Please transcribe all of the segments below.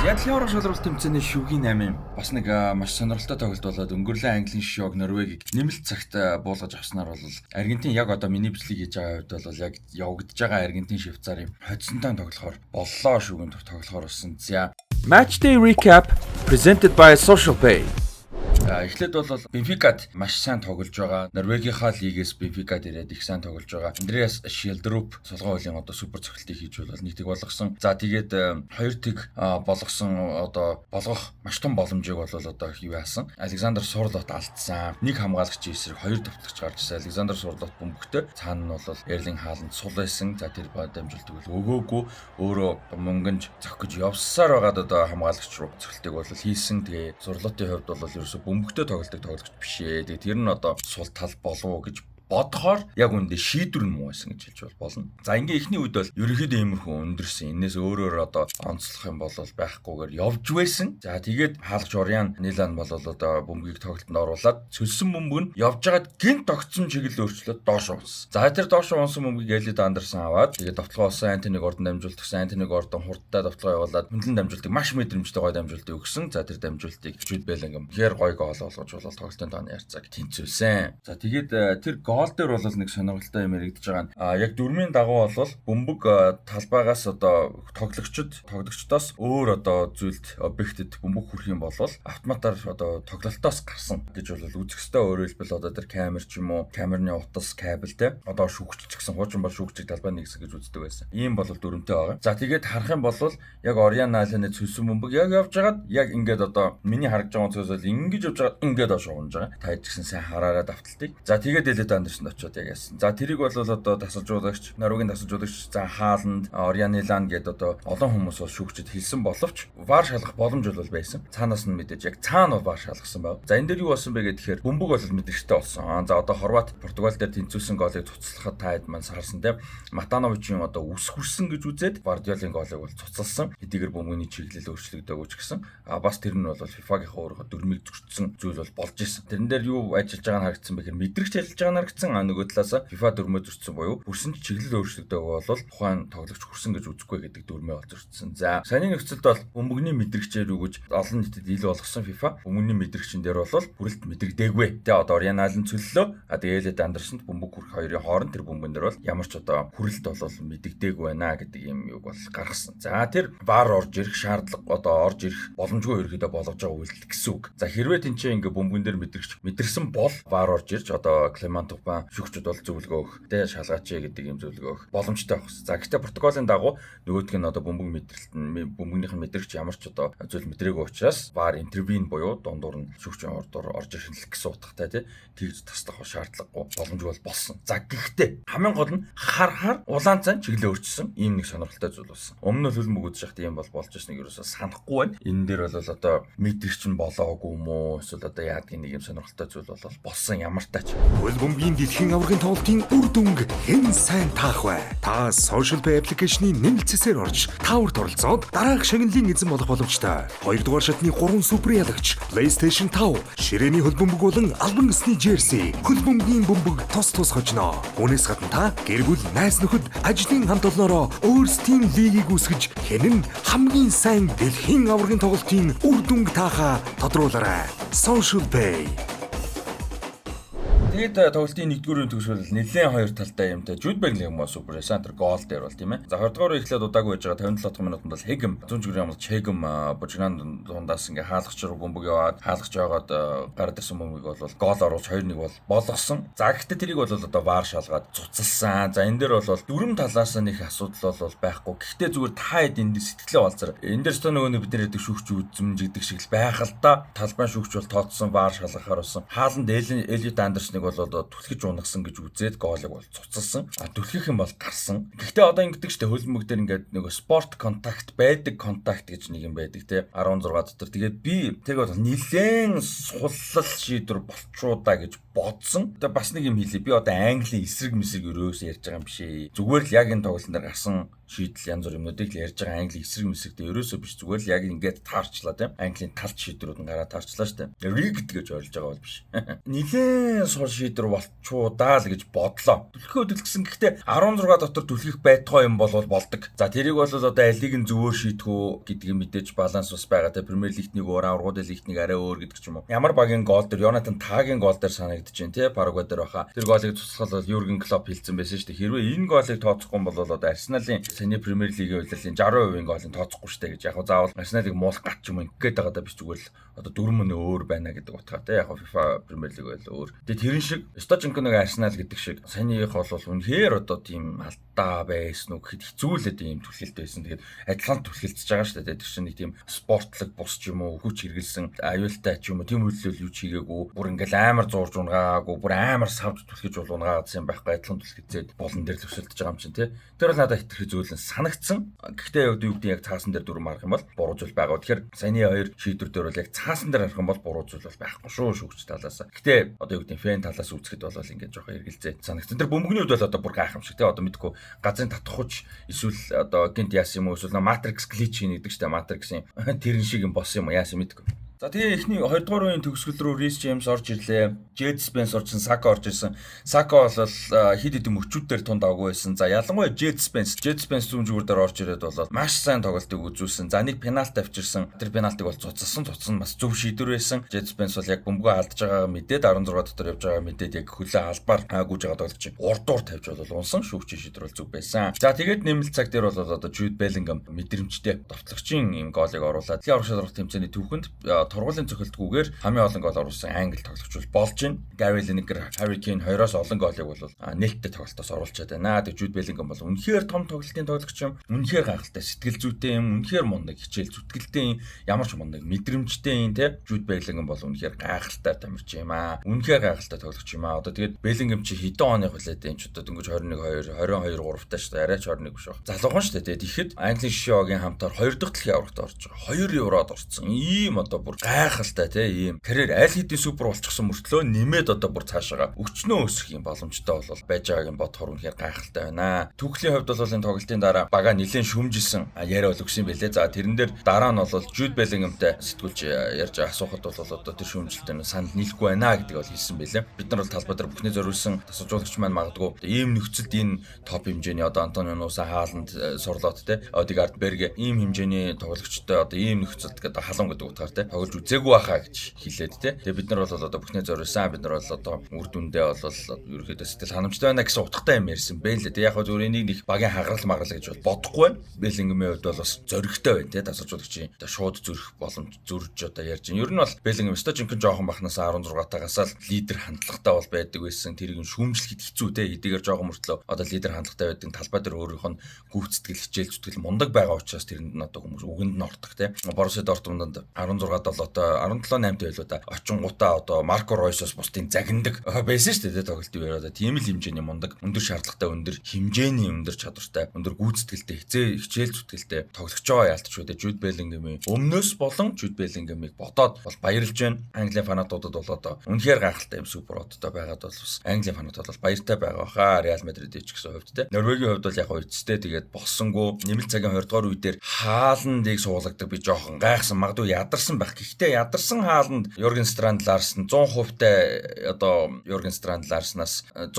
Ядлын шалралт тэмцээний шүгийн 8 бас нэг маш сонирхолтой тоглолт болоод өнгөрлийн Английн шог Норвегийг нэмэлт цагт буулгаж авснаар бол Аргентин яг одоо миний бичлэг хийж байгаа үед бол яг явагдаж байгаа Аргентин Швейцарын хоцсонтой тоглохоор боллоо шүгэнд тоглохоор болсон. За Matchday recap presented by Social Pay. Эхлээд бол Бенфикад маш сайн тоглож байгаа. Норвегийнхаа лигээс Бенфикад ирээд их сайн тоглож байгаа. Андреас Шелдруп сулгай хуулийн одоо супер цогцолтыг хийж бол нэг тэг болгосон. За тэгээд хоёр тэг болгосон одоо болгох маш том боломжийг бол одоо юу яасан. Александр Сурлот алдсан. Нэг хамгаалагчийн эсрэг хоёр давтлагч гарч ирсэн. Александр Сурлот бөмбөгтэй. Цаана нь бол Эрлинг Хааланд сул байсан. За тэр дамжуултыг бол өгөөгүй. Өөрөө мөнгөнд зохих гэж явсаар байгаад одоо хамгаалагч руу цогцолтыг бол хийсэн. Тэгээ Сурлотын хувьд бол ерөөсө бөмбөгтэй тоглолтог тоглогч биш ээ. Тэгээ тэр нь одоо сул тал болов уу гэж бодохоор яг үндэ шийдвэр нь муу байсан гэж хэлж болно. За ингээ ихний үед бол ерөнхийдөө иймэрхүү өндөрсөн. Энээс өөрөөр одоо онцлох юм бол байхгүйгээр явж байсан. За тэгээд хаалгач Ориан Нилан бол одоо бөмбөгийг тоглолтод оруулаад цөлсөн бөмбөг нь явж байгаад гинт тогтсон чиглэл өөрчлөлт доош унсан. За тэр доош унсан бөмбөгийг Элид Андерсон аваад тэгээд давталгаа болсон Антони Гордон дамжуултгсан. Антони Гордон хурдтай давталгаа явуулаад хөндлөн дамжуултыг маш мэдрэмжтэй гой дамжуултыг өгсөн. За тэр дамжуултыг Жуд Беллингем хэр гой гол болгож бол тоглолтын тооны ярцаг тэнцвэлсэн. За тэгээд тэр гол дээр бол нэг сонирхолтой юм яригдж байгаа нь яг дөрмийн дагуу бол бөмбөг талбайгаас одоо тоглогчдоос өөр одоо зүйлд объектэд бөмбөг хүрэх юм бол автоматар одоо тоглолтоос гарсан гэж бол үзэх ёстой. Өөрөөр хэлбэл одоо тэр камер ч юм уу камерны утас кабелтэй одоо шүүгч гэсэн хуучин бол шүүгчийг талбай нэгсэ гэж үздэг байсан. Ийм бол дүрмтэй байгаа. За тэгээд харах юм бол яг Ориан Айланы цөлсөн бөмбөг яг явж байгаад яг ингээд одоо миний харагдж байгаа цөс бол ингэж явж байгаад ингээд доош унж байгаа. Та ч гэсэн сайн хараараа давталтыг. За тэгээд Элид Андерсон очоод яг яасан. За тэрийг бол одоо тасалжуулагч, Норвегийн тасалжуулагч, за Хааланд, Ориан Нилан гэдэг одоо олон хүмүүс бол шүүгчд хэлсэн боловч вар шалгах боломж бол байсан. Цаанаас нь мэдээж яг цаана бол вар шалгасан байв. За энэ дээр юу болсон бэ гэхээр бөмбөг бол мэдрэгчтэй болсон. За одоо Хорват, Португал дээр тэнцвүүлсэн голыг цуцлахад таад маань сарсан тийм. Матановичийн одоо үс хүрсэн гэж үзээд Гвардиолын голыг бол цуцлсан. Хэдийгээр бөмбөгийн чиглэл өөрчлөгдөөгүй ч гэсэн бас тэр нь бол FIFA-гийнхаа өөрөө дөрмийг зөрчсөн зүйл бол болж исэн. Тэрэн дээр юу ажиллаж байгаа нь харагдсан бэ гэхээр мэдрэгч ажиллаж байгаа нь харагдсан. Нөгөө талаас FIFA дөрмөө зөрчсөн буюу хүрсэн ч чиглэл өөрчлөгдөөгүй бол тухайн тоглогч хүрсэн гэж үзэхгүй гэдэг дөрмөө бол зөрчсөн. За саяны нөхцөлд бол бөмбөгний мэдрэгчээр юу гэж олон нийтэд ил болгосон FIFA бөмбөгний мэдрэгчин дээр бол хүрэлт мэдрэгдээгүй. Тэгээ одоо Ориан Айлан цөллөө. Тэгээ Элид Андерсонд бөмбөг хүрэх хоёрын хооронд тэр бөмбөгөн дээр бол ямар ч одоо хүрэлт бол мэдэгдээгүй байна гэдэг юм юг бол гаргасан. За тэр VAR орж ирэх шаардлага одоо орж ирэх боломжгүй ерөөдөө болгож байгаа үйлдэл гэсэн үг. За хэрвээ тэнцээ ингээ бөмбөгөн дээр мэдэрсэн бол VAR орж ирж одоо Клемент Тупан шүүгчд бол зөвлөгөө өгөх, тэ шалгаач гэдэг юм зөвлөгөө өгөх боломжтой байх. За гэхдээ Португалийн дагуу нөгөөдг нь одоо бөмбөгнийх нь мэдрэгч ямар ч одоо зүйл мэдрээгүй учраас VAR интервен буюу дундуур нь шүүгчийн ордоор орж ирэх гэсэн утгатай тэгж таслах шаардлагагүй боломжгүй болсон. За гэхдээ хамгийн гол нь харахаар улаан цан чиглэлээ өөрчилсөн ийм нэг сонирхолтой зүйл болсон. Өмнө нь хөлбөмбөг үзэж байхад ийм бол болж ирснийг ерөөсөө санахгүй байна. Энэ дээр бол одоо мэдрэгч нь болоогүй юм уу? Эсвэл одоо яадгийн нэг юм сонирхолтой зүйл бол болсон ямар тач. Хөлбөмбөгийн дэлхийн аваргын тоглолтын үр дүнг хэн сайн таах вэ? Та Social Pay application-ийн нэмэлтсээр орж тааварт оролцоод дараах шагналын эзэн болох боломжтой. 2 дугаар шатны 3 супер ялагч, PlayStation 5, ширээний хөлбөмбөг болон албан ёсны jersey, хөлбөмбөгийн бөмбөг тус хоцно. Үүнээс гадна та гэр бүл, найз нөхөд, ажлын хамт олноороо өөрсдийн лигийг үүсгэж хэн нь хамгийн сайн дэлхийн аваргын тоглолтын үр дүнг таахаа тодруулаарай. Social Pay. Тэгээд тоглолтын 1-р төгсгөл нэлээд хоёр талтай юмтай. Жуд Беллингем супер центр гол дээр бол тийм ээ. За 20-р эхлээд удаагүй байж байгаа 57 минутанд бол Хегем зүүн чиглэлийн амлж Хегем Бужигнан дундаас ингээ хаалгач руу бөмбөг яваад хаалгач байгаад гараад ирсэн бөмбөгийг бол гол оруулж 2-1 бол болгосон. За гэхдээ тэрийг бол одоо VAR шалгаад цуцалсан. За энэ дээр бол дөрөв талаас нь их асуудал бол байхгүй. Гэхдээ зүгээр та хэд энд сэтгэлээ болцоор. Энэ дээр ч нөгөө бид нар яадаг шүүгч үзмж гэдэг шиг л байх л да. Талбайн шүүгч бол тооцсон VAR шалгахаар болсон. Хааланд Элид Андерсныг бол одоо түлхэж унагсан гэж үзээд голыг бол цуцалсан. Түлхэх юм бол гарсан. Гэхдээ одоо ингэдэг штэ хөлбөмбөг дээр ингээд нөгөө спорт контакт байдаг контакт гэж нэг юм байдаг те 16 дотор. Тэгээд би тэг бол нилээн суллал шийдвэр болчуудаа гэж бодсон. Тэгээ бас нэг юм хэлээ. Би одоо Английн эсрэг мэсэг өрөөс ярьж байгаа юм биш ээ. Зүгээр л яг энэ тоглолтын дээр гарсан шийдэл янз бүр юмнуудыг л ярьж байгаа англи эсрэг мэсэгтэй ерөөсөө биш зүгээр л яг ингээд таарчлаа тийм английн талч шийдвэрүүд нь гараад таарчлаа шүү дээ. Rigged гэж ойлгож байгаа бол биш. Нилээн сул шийдвэр болчуудаа л гэж бодлоо. Түлхээ хөдөлгсөн гэхдээ 16 дотор түлхэх байтугай юм болдог. За тэрийг бол одоо алиг нь зөвөөр шийдэх үү гэдгийг мэдээж баланс бас байгаа те. Премьер лигт нэг өөр, аврагууд лигт нэг арай өөр гэдэг ч юм уу. Ямар багийн гол дээр Йонатан Тагийн гол дээр санагдаж байна те. Парагвай дээр баха. Тэр голыг туслахад бол Юрген Клоп хэлсэн байсан шүү дээ. Хэрвээ энэ голыг тооцохгүй бол одоо Арсеналын саний Премьер лигийн удирдлын 60% голыг тооцохгүй шүү дээ гэж. Яг заавал Арсеналыг муулах гат ч юм уу ингээд байгаа даа биш зүгээр л одоо 4 мөн өөр байна гэдэг утгаар те. Яг FIFA Премьер лиг байл өөр. Тэгээ тэрэн шиг Стоженко нэг Арсенал гэдэг шиг санийх бол үнэхээр одоо тийм алдаа байсан уу гэхэд хэцүү л ийм түлхэлт байсан. Тэгээд адилхан түлхэлцэж байгаа шүү дээ. Тэр чинь нэг тийм спортлог бус ч юм уу хүч хэрэгэлсэн аюултай ч юм уу тийм үйлдэл юу ч хийгээгүй. Бүр ингээл амар зурж унгаагүй, бүр амар савж түлхэж болгонгаагаадсан юм байхгүй адилхан түлхэлцээд болон дээр төвсөлдөж байгаа юм чинь тий. Тэр бол надад хитрхи зүйлэн санагдсан. Гэхдээ юу гэдэг яг цаасан дээр дүрм арах юм бол буруу зүйл байгаа. Тэгэхээр саяны хоёр шийдвэр дээр бол яг цаасан дээр арах юм бол буруу зүйл бол байхгүй шүү шүүгч талаас. Гэхдээ одоо юу гэдэг фэн талаас үзэхэд бол ингээд жоохон эргэлзээ санагдсан. Тэр бөмбөгний үед бол одоо бүр гайхамшиг тий. Одоо мэдгүй газрын татахуч эсвэл одоо гинт яасан юм уу эсвэл Matrix glitch гэдэг чинь Matrix-ийн тэрэн шиг юм болсон юм уу яасан мэдгүй. За тэгээ эхний 2 дугаар үеийн төгсгөл рүү Рис Джеймс орж ирлээ. Джейд Спенс орсон, Сака орж ирсэн. Сака бол хид хид мөчүүдээр тунд авгүй байсан. За ялангуяа Джейд Спенс зүүн зүгээр дээр орж ирээд бол маш сайн тоглолтыг үзүүлсэн. За нэг пенальти авчирсан. Тэр пенальтиг бол цуцсан бас зөв шийдвэр байсан. Джейд Спенс бол яг бөмбөгөө алдж байгаа мэдээд 16 дотор явж байгаа мэдээд яг хөлөө албаар гүйж байгаа тоглогч урдуур тавьж бол унсан шүүгчийн шийдвэр бол зөв байсан. За тэгээд нэмэлт цаг дээр бол одоо Jude Bellingham мэдрэмжтэй товтлогчийн юм голыг оруулаад дэлхийн аврагын шалралт тэмцээний түүхэнд тургуулын цохилтгүйгээр хамгийн олон гол оруулсан англи тоглогч бол болж байна. Gary Lineker, Harry Kane хоёроос олон голыг бол нээлттэй тоглолтоос оруулчаад байна. Тэгээд Jude Bellingham бол үнэхээр том тоглолтын тоглогч юм. Үнэхээр гайхалтай сэтгэл зүйтэй юм. Үнэхээр мундаг хичээл зүтгэлтэй юм. Ямар ч мундаг мэдрэмжтэй юм те. Jude Bellingham бол үнэхээр гайхалтай тамирч юм аа. Үнэхээр гайхалтай тоглогч юм аа. Одоо тэгээд Bellingham чи хэдэн оны хөлөөд юм ч одоо дөнгөж 21 2 22 3 таа шүү дээ. Арайч 21 биш баг. Залуухан шүү дээ. Тэгээд ихэд Английн шишээгийн хамтаар 2 дахь дэлхийн аврагт орж байгаа. 2 евроод орсон. Ийм одоо бүр гайхалтай тийм тэрээр аль хэдийн супер болчихсон мөртлөө нэмээд одоо бүр цаашаага өчнөө өсөх юм боломжтой бол байж байгааг нь бодохоор үнэхээр гайхалтай байна. Түүхлийн хувьд бол энэ тоглолтын дараа бага нэлээд шүмжилсэн яриа бол өгсөн байлээ. За тэрэн дээр дараа нь бол Jude Bellingham-тай сэтгүүлж ярьж асуухад бол одоо тэр шүмжилтээр санал нийлэхгүй байна гэдгийг бол хэлсэн байлээ. Бид нар бол талбай дээр бүхний зориулсан тасалжуулагч маань магадгүй ийм нөхцөлд энэ топ хэмжээний одоо Антонио Нуса Хааланд сурлоод те Одегард Берг ийм хэмжээний тоглогчтой одоо ийм нөхцөлд гэдэг халуун гэдэг утгаар те тоглож үзээгүй байхаа гэж хэлээд те. Тэгээ бид нар бол одоо бүхний зориулсан бид нар бол одоо үр дүндээ бол ерөөхдөө сэтгэл ханамжтай байна гэсэн утгатай юм ярьсан бэ л дээ. Яг хөө зүгээр энийг нэг багийн хагарал гэж бодохгүй байна. Bellingham-ийн хувьд бол бас зөрөгтэй байна те тасалжуулагчийн одоо шууд зөрөх боломж зөрж одоо ярьж байна. Ер нь бол Bellingham Stojенко жоохон бахнаас 16-таагаас л лидер хандлагатай бол байдаг байсан. Тэрийг нь шүүмжлэхэд хэцүү те. Эдгээр жоохон мөртлөө одоо лидер хандлагатай байдаг талбай дээр өөрийнх нь гүйцэтгэл хичээл зүтгэл мундаг байгаа учраас тэрэнд нь одоо хүмүүс үгэнд нь ордог те. Борусsia Dortmund-д 16-7-ой 17-8-т байлуу да. Очингуудаа одоо Марко Ройсоос бусдын загнадаг байсан шүү дээ тоглолтын үеэр одоо тийм л хэмжээний мундаг өндөр шаардлагатай өндөр хэмжээний өндөр чадвартай өндөр гүйцэтгэлтэй хичээл зүтгэлтэй тоглогч байгаа ялтч үү. Jude Bellingham-ийн өмнөөс болон Jude Bellingham-ыг бодоод бол баярлж байна. Английн фанатуудад бол одоо үнэхээр гайхалтай юм супер одтой байгаад бол бас Английн фанатууд бол баяртай байгаа хаа Real Madrid-ийн ч гэсэн хувьд те. Норвегийн хувьд бол яг эцэстээ тэгээд болсонгүй нэмэлт цагийн 20 дугаар үедэр Хааландыг суулгадаг би жоохон гайхсан магадгүй ядарсан байх. Гэхдээ ядарсан Хааланд Юрген Странд Ларсен 100% одоо Юрген Странд Ларснаас 100%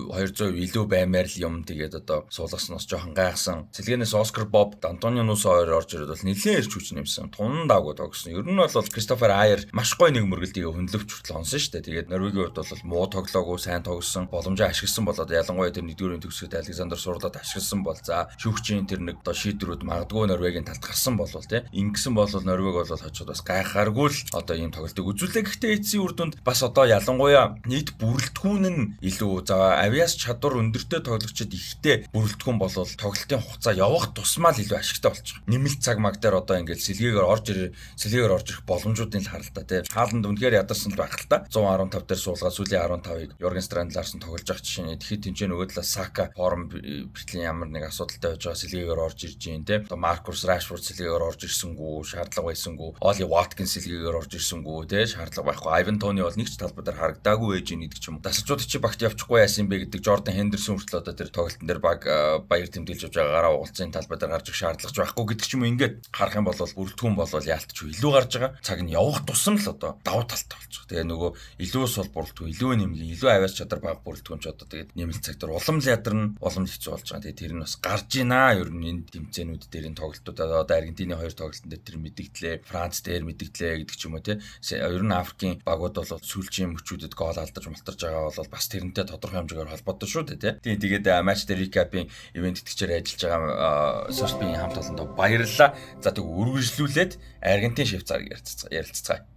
200% илүү баймаар л юм тэгээд одоо суулгасноос жоохон гайхсан. Сэлгэнээс Оскар Боб, Антонио Нуса хоёр орж ирээд бол нэлээд ирж хүч нэмсэн. Тун даагүй тогсон. Ер нь бол Кристофер Айер маш гоё нэг мөргөлтийг хөндлөвч хүртэл онсон шүү дээ. Тэгээд Норвегийн хувьд бол муу тоглоогүй, сайн тоглосон, боломжоо ашигласан болоод ялангуяа тэр нэгдүгээр төгсгөд Александр Сурлаад ашигласан бол за шүүгчийн тэр нэг одоо шийдвэрүүд магадгүй Норвегийн талд гарсан болвол тий. Ингэсэн бол Норвег бол хожууд бас гайхааргүй л одоо ийм тоглолтыг үзүүлээ. Гэхдээ эцсийн үр дүнд бас одоо ялангуяа нийт бүрэлдэхүүн нь илүү за авиас чадвар өндөртэй тоглогчид ихтэй бүрэлдэхүүн болвол тоглолтын хугацаа явах тусмаа л илүү ашигтай болчих. Нэмэлт цаг маг дээр одоо ингээд сэлгээгээр орж ирэх боломжуудын л харалтаа тий. Хааланд үнэхээр ядарсан л байх л та. 115 дээр суулгаад сүүлийн 15-ыг Юрген Странд Ларсен тоглож байгаа жишээ. Тэгэхэд тэнцэн нөгөө талаас Сака форм бэртлийн ямар нэг асуудалтай байж байгаа сэлгээгээр орж ирж гин тий. Одоо Маркус Рашфорд сэлгээгээр орж ирсэнгүү, шаардлага байсангүй. Оли Watkins сэлгээгээр орж ирсэнгүү те шаардлага байхгүй. Ivan Toney бол нэг ч талбайдаар харагдаагүй ээж гэдэг ч юм уу. Дасалжууд чи багт явчихгүй яасан бэ гэдэг Jordan Henderson хүртэл одоо тэр тоглолтын дээр баг баяр тэмдэглэж явж байгаагаараа уулзсан талбайдаар гарч ирэх шаардлага байхгүй гэдэг ч юм уу. Ингээд харах юм бол бүрэлдэхүүн болвол яалтч илүү гарч байгаа. Цаг нь явах тусам л одоо давуу талтай болж байгаа. Тэгээ нөгөө илүү ус бол бүрэлдэхүүн, илүү нэмлэг, илүү авиас чадвар баг бүрэлдэхүүн ч одоо тэгээд нэмэлт цагтар улам л ядарна, улам хэцүү болж байгаа. Тэгээд тэр нь бас гарж ийна. Ер нь энэ тэмцээнүүд дээр энэ тоглолтууд одоо Аргентины 2 тоглолтын дээр тэр мэдгдлээ, Франц дээр мэдгдлээ гэдэг ч юм уу те. Ер нь Африкийн багууд бол сүүлчийн мөчүүдэд гол алдаж мултарж байгаа бол бас тэрнтэй тодорхой хэмжээгээр холбоотой шүү дээ те. Тэгээд матч дээр recap-ийн ивент итгэгчээр ажиллаж байгаа Social Media хамт олондоо баярлалаа. За тэг үргэлжлүүлээд Аргентин Швейцарыг ярилццгаая.